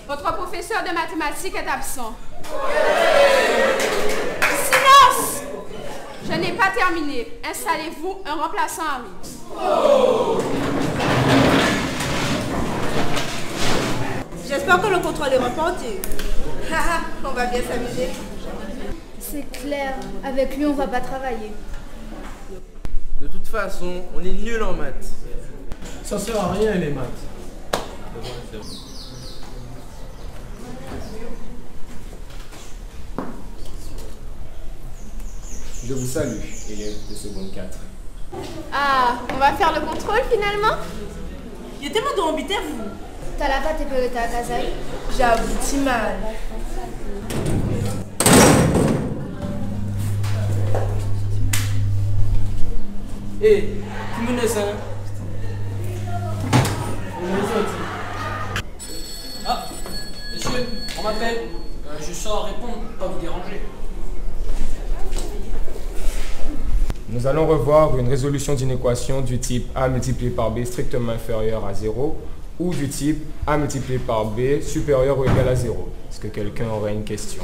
Votre professeur de mathématiques est absent. Silence! Je n'ai pas terminé. Installez-vous, un remplaçant arrive. J'espère que le contrôle est reporté. On va bien s'amuser. C'est clair, avec lui on va pas travailler. De toute façon, on est nul en maths. Ça sert à rien les maths. Je vous salue, élèves de seconde 4. Ah, on va faire le contrôle finalement? Il était tellement de embêter vous. T'as la pâte et puis t'as la casaille. J'avoue, t'y mal. Hé, qui me laisse ça? Ah, monsieur, on m'appelle. Je sors répondre, pas vous déranger. Nous allons revoir une résolution d'une équation du type A multiplié par B strictement inférieur à 0 ou du type A multiplié par B supérieur ou égal à 0. Est-ce que quelqu'un aurait une question?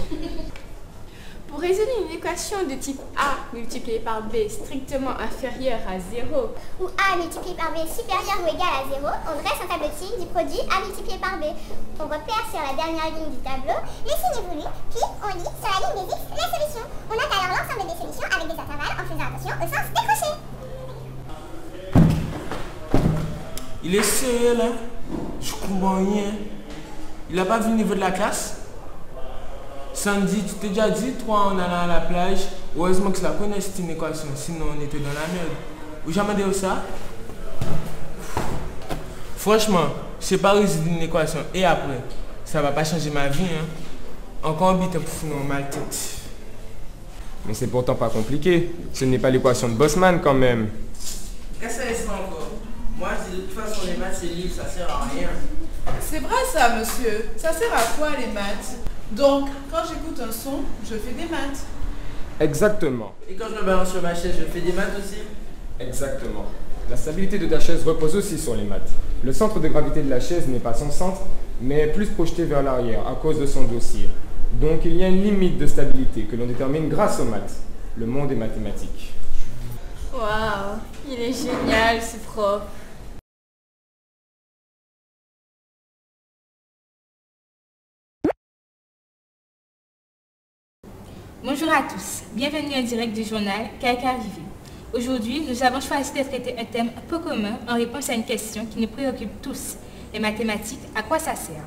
Pour résoudre une équation de type A multiplié par B strictement inférieur à 0 ou A multiplié par B supérieur ou égal à 0, on dresse un tableau-ci du produit A multiplié par B. On repère sur la dernière ligne du tableau les signes voulus, puis on lit sur la ligne des X les solutions. On note alors l'ensemble des solutions avec des intervalles en faisant attention au sens décroché. Il est sérieux là? Je comprends rien. Il a pas vu le niveau de la classe? Sandy, tu t'es déjà dit, toi, en allant à la plage, heureusement que je la connais, c'est une équation, sinon on était dans la merde. Ou jamais dit ça? Franchement, je sais pas résoudre une équation et après, ça va pas changer ma vie, hein. Encore un bit pour finir mal tête. Mais c'est pourtant pas compliqué. Ce n'est pas l'équation de Bosman quand même. Qu'est-ce que ça laisse encore? Moi, de toute façon, les maths, c'est libre, ça sert à rien. C'est vrai ça, monsieur. Ça sert à quoi les maths? Donc, quand j'écoute un son, je fais des maths. Exactement. Et quand je me balance sur ma chaise, je fais des maths aussi? Exactement. La stabilité de ta chaise repose aussi sur les maths. Le centre de gravité de la chaise n'est pas son centre, mais plus projeté vers l'arrière à cause de son dossier. Donc il y a une limite de stabilité que l'on détermine grâce aux maths. Le monde est mathématique. Waouh, il est génial ce prof. Bonjour à tous, bienvenue en direct du journal Quelqu'un arrivé. Aujourd'hui, nous avons choisi de traiter un thème peu commun en réponse à une question qui nous préoccupe tous. Les mathématiques, à quoi ça sert?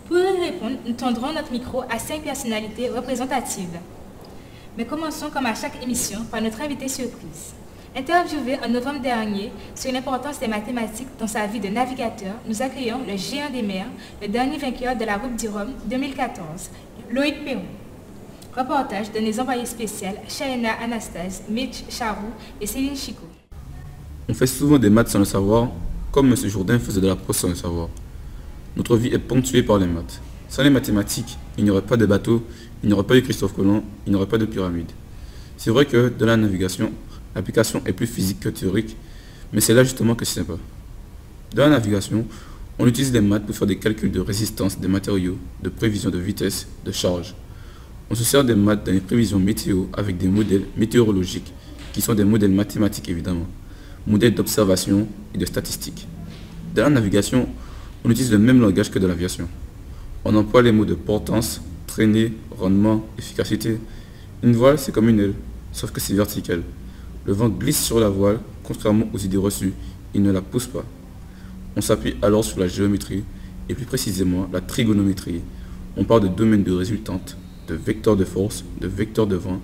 Pour y répondre, nous tendrons notre micro à 5 personnalités représentatives. Mais commençons comme à chaque émission par notre invité surprise. Interviewé en novembre dernier sur l'importance des mathématiques dans sa vie de navigateur, nous accueillons le géant des mers, le dernier vainqueur de la Route du Rhum 2014, Loïc Perron. Reportage de nos envoyés spéciales Shaina Anastase, Mitch Charroux et Céline Chico. On fait souvent des maths sans le savoir, comme M. Jourdain faisait de la prose sans le savoir. Notre vie est ponctuée par les maths. Sans les mathématiques, il n'y aurait pas de bateau, il n'y aurait pas de Christophe Colomb, il n'y aurait pas de pyramide. C'est vrai que dans la navigation, l'application est plus physique que théorique, mais c'est là justement que c'est sympa. Dans la navigation, on utilise les maths pour faire des calculs de résistance des matériaux, de prévision de vitesse, de charge. On se sert des maths dans les prévisions météo avec des modèles météorologiques, qui sont des modèles mathématiques évidemment, modèles d'observation et de statistiques. Dans la navigation, on utilise le même langage que dans l'aviation. On emploie les mots de portance, traînée, rendement, efficacité. Une voile, c'est comme une aile, sauf que c'est vertical. Le vent glisse sur la voile, contrairement aux idées reçues, il ne la pousse pas. On s'appuie alors sur la géométrie, et plus précisément la trigonométrie. On parle de domaine de résultante, de vecteur de force, de vecteur de vent.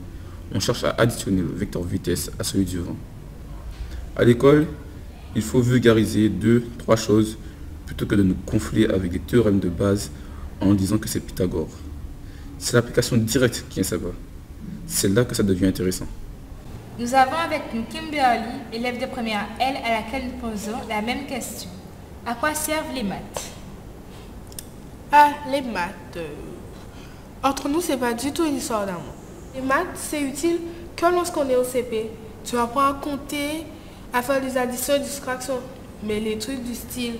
On cherche à additionner le vecteur vitesse à celui du vent. À l'école, il faut vulgariser 2-3 choses plutôt que de nous confler avec des théorèmes de base en disant que c'est Pythagore. C'est l'application directe qui est sympa. C'est là que ça devient intéressant. Nous avons avec nous Kimberly, élève de première L à laquelle nous posons la même question. À quoi servent les maths? Ah, les maths. Entre nous, c'est pas du tout une histoire d'amour. Les maths, c'est utile que lorsqu'on est au CP. Tu apprends à compter, à faire des additions et des soustractions. Mais les trucs du style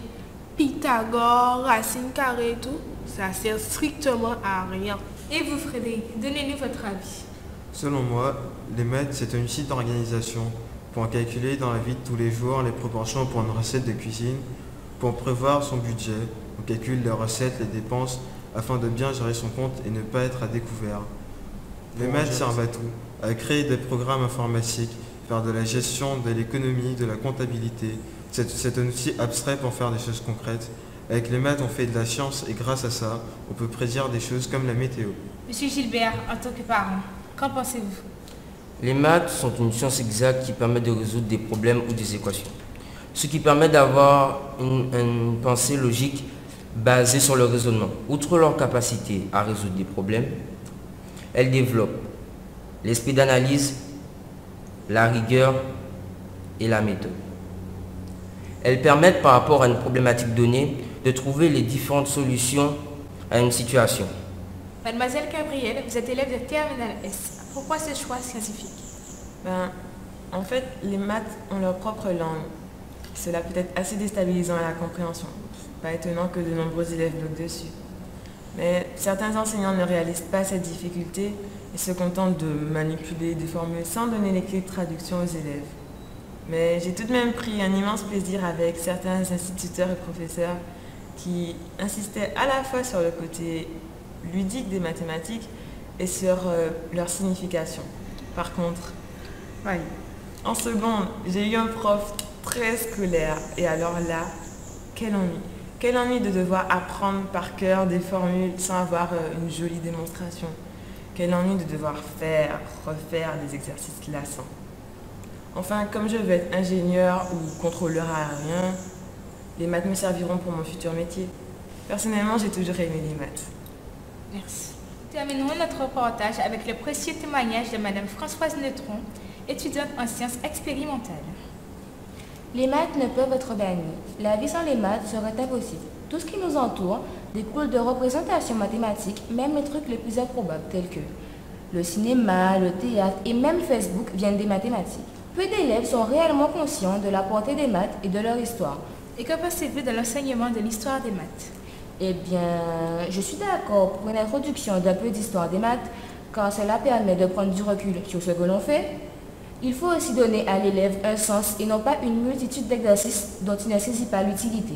Pythagore, racine carrée et tout, ça sert strictement à rien. Et vous, Frédéric, donnez-nous votre avis. Selon moi, les maths, c'est un outil d'organisation pour calculer dans la vie de tous les jours les proportions pour une recette de cuisine, pour prévoir son budget, on calcule les recettes, les dépenses, afin de bien gérer son compte et ne pas être à découvert. Les maths servent à tout, à créer des programmes informatiques, faire de la gestion, de l'économie, de la comptabilité. C'est un outil abstrait pour faire des choses concrètes. Avec les maths, on fait de la science et grâce à ça, on peut prédire des choses comme la météo. Monsieur Gilbert, en tant que parent, qu'en pensez-vous? Les maths sont une science exacte qui permet de résoudre des problèmes ou des équations. Ce qui permet d'avoir une pensée logique basée sur le raisonnement. Outre leur capacité à résoudre des problèmes, elles développent l'esprit d'analyse, la rigueur et la méthode. Elles permettent par rapport à une problématique donnée de trouver les différentes solutions à une situation. Mademoiselle Gabrielle, vous êtes élève de Terminal S. Pourquoi ce choix scientifique? En fait, les maths ont leur propre langue. Cela peut être assez déstabilisant à la compréhension. Pas étonnant que de nombreux élèves bloquent dessus. Mais certains enseignants ne réalisent pas cette difficulté et se contentent de manipuler des formules sans donner les clés de traduction aux élèves. Mais j'ai tout de même pris un immense plaisir avec certains instituteurs et professeurs qui insistaient à la fois sur le côté ludique des mathématiques et sur leur signification. Par contre, en seconde, j'ai eu un prof très scolaire et alors là, quel ennui. Quel ennui de devoir apprendre par cœur des formules sans avoir une jolie démonstration. Quel ennui de devoir refaire des exercices lassants. Enfin, comme je veux être ingénieur ou contrôleur aérien, les maths me serviront pour mon futur métier. Personnellement, j'ai toujours aimé les maths. Merci. Terminons notre reportage avec le précieux témoignage de Madame Françoise Neutron, étudiante en sciences expérimentales. Les maths ne peuvent être bannis. La vie sans les maths serait impossible. Tout ce qui nous entoure découle de représentations mathématiques, même les trucs les plus improbables, tels que le cinéma, le théâtre et même Facebook viennent des mathématiques. Peu d'élèves sont réellement conscients de la portée des maths et de leur histoire. Et que pensez-vous de l'enseignement de l'histoire des maths? Eh bien, je suis d'accord pour une introduction d'un peu d'histoire des maths, car cela permet de prendre du recul sur ce que l'on fait. Il faut aussi donner à l'élève un sens et non pas une multitude d'exercices dont il ne saisit pas l'utilité.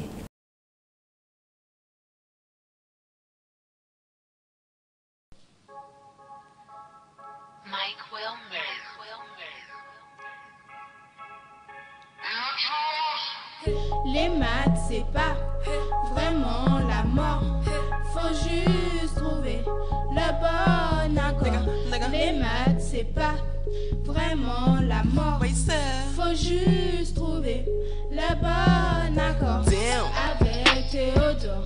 Les maths, c'est pas vraiment la mort. Faut juste trouver le bon accord. Les maths, c'est pas vraiment la mort. Faut juste trouver le bon accord. Avec Théodore,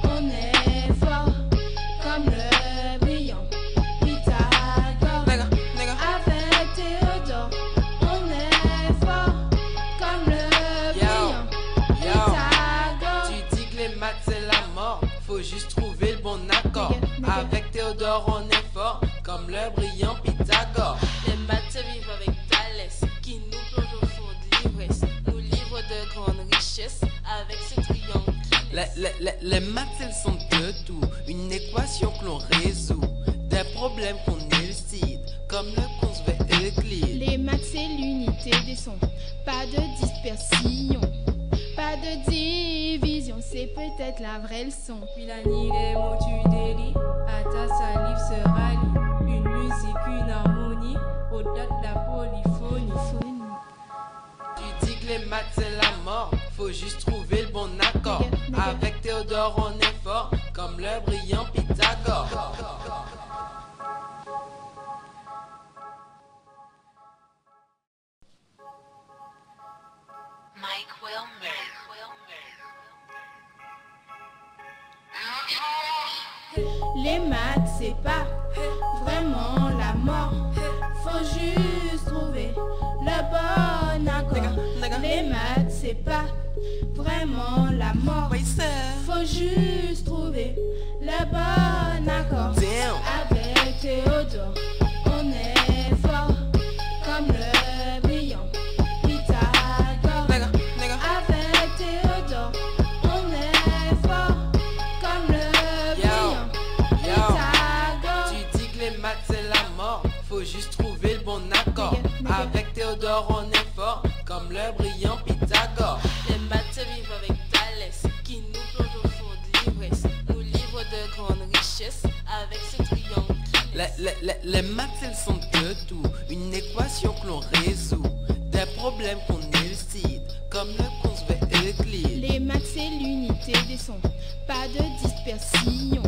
on est fort comme le brillant Pythagore. Avec Théodore, on est fort comme le brillant Pythagore. Tu dis que les maths c'est la mort, faut juste trouver le bon accord. Avec Théodore, on est fort comme le brillant Pythagore. Les maths se vivent avec Thalès, qui nous plonge au fond de l'ivresse, nous livre de grandes richesses avec ce triangle. Les maths elles sont de tout, une équation que l'on résout, des problèmes qu'on élucide, comme le concept Euclide. Les maths c'est l'unité des sons, pas de dispersion, pas de division, c'est peut-être la vraie leçon. Milani, les mots tu délis, à ta salive se rallie, une musique, une harmonie, au-delà de la polyphonie. Tu dis que les maths c'est la mort, faut juste trouver le bon accord. Avec Théodore on est fort, comme le brillant Pythagore. Les maths c'est pas vraiment la mort. Faut juste trouver le bon accord. Les maths c'est pas vraiment la mort. Faut juste trouver le bon accord. Avec Théodore, on est fort comme le brillant Pythagore. Avec Théodore, on est faut juste trouver le bon accord. Avec Théodore on est fort, comme le brillant Pythagore. Les maths se vivent avec Thalès, qui nous plonge au fond de l'ivresse, nous livre de grandes richesses avec ce triangle. Les maths elles sont de tout, une équation que l'on résout, des problèmes qu'on élucide, comme le concept Euclide. Les maths c'est l'unité des sons, pas de dispersion,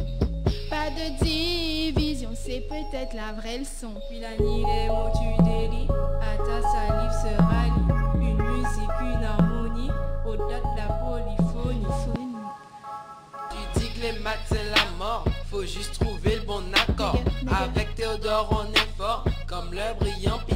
pas de division, c'est peut-être la vraie leçon. Puis la nuit les mots tu délis, à ta salive se rallie, une musique, une harmonie, au-delà de la polyphonie. Tu dis que les maths c'est la mort, faut juste trouver le bon accord. Avec Théodore on est fort, comme le brillant Pythagore.